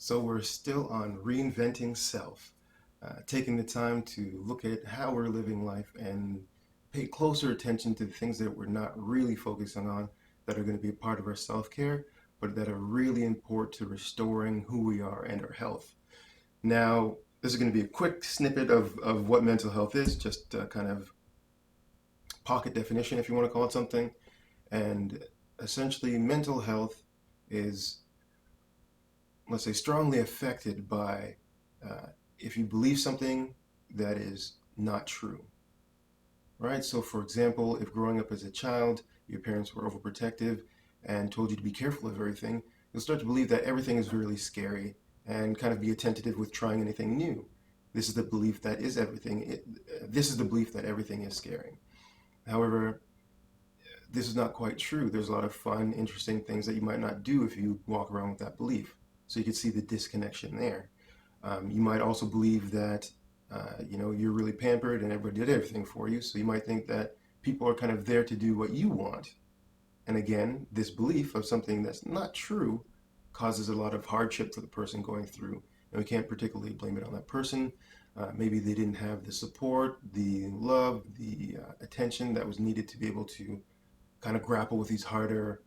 So we're still on reinventing self, taking the time to look at how we're living life and pay closer attention to the things that we're not really focusing on that are going to be a part of our self-care, but that are really important to restoring who we are and our health. Now, this is going to be a quick snippet of what mental health is, just a kind of pocket definition, if you want to call it something. And essentially, mental health is, let's say, strongly affected by uh, if you believe something that is not true, right? So, for example, if growing up as a child, your parents were overprotective and told you to be careful of everything, you'll start to believe that everything is really scary and kind of be attentive with trying anything new. This is the belief that is everything. This is the belief that everything is scary. However, this is not quite true. There's a lot of fun, interesting things that you might not do if you walk around with that belief. So you can see the disconnection there. You might also believe that you're really pampered and everybody did everything for you. So you might think that people are kind of there to do what you want. And again, this belief of something that's not true causes a lot of hardship for the person going through. And we can't particularly blame it on that person. Maybe they didn't have the support, the love, the attention that was needed to be able to kind of grapple with these harder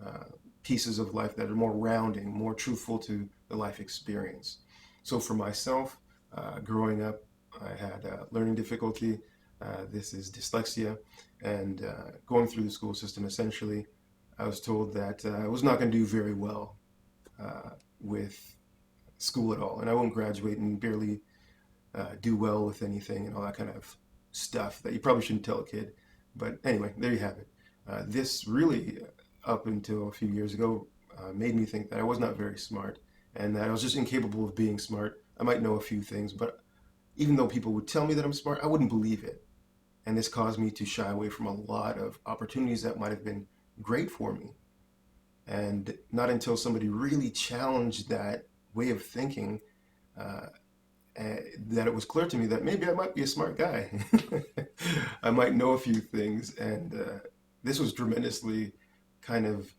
uh, pieces of life that are more rounding, more truthful to the life experience. So for myself, growing up, I had learning difficulty. This is dyslexia. And going through the school system, essentially, I was told that I was not going to do very well uh, with school at all. And I won't graduate and barely do well with anything and all that kind of stuff that you probably shouldn't tell a kid. But anyway, there you have it. This really, up until a few years ago, made me think that I was not very smart and that I was just incapable of being smart. I might know a few things, but even though people would tell me that I'm smart, I wouldn't believe it. And this caused me to shy away from a lot of opportunities that might have been great for me. And not until somebody really challenged that way of thinking uh, that it was clear to me that maybe I might be a smart guy. I might know a few things, and this was tremendously kind of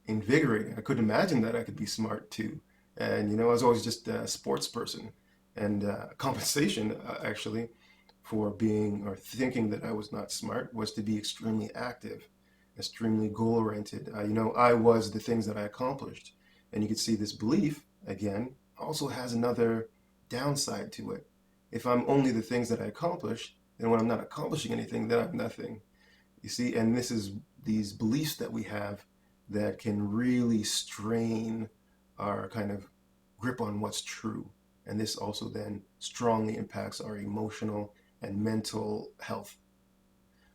invigorating. I couldn't imagine that I could be smart too. And I was always just a sports person, and compensation actually for being or thinking that I was not smart was to be extremely active, extremely goal oriented. I was the things that I accomplished, and you could see this belief again also has another downside to it. If I'm only the things that I accomplish, then when I'm not accomplishing anything, then I'm nothing. You see, and this is these beliefs that we have that can really strain our kind of grip on what's true. And this also then strongly impacts our emotional and mental health.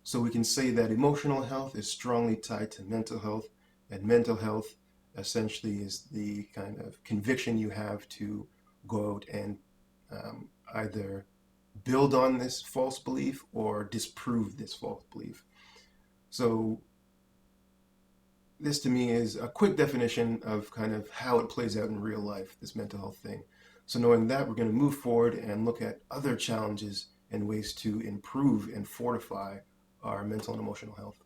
So we can say that emotional health is strongly tied to mental health, and mental health essentially is the kind of conviction you have to go out and either build on this false belief or disprove this false belief. So this to me is a quick definition of kind of how it plays out in real life, this mental health thing. So knowing that, we're going to move forward and look at other challenges and ways to improve and fortify our mental and emotional health.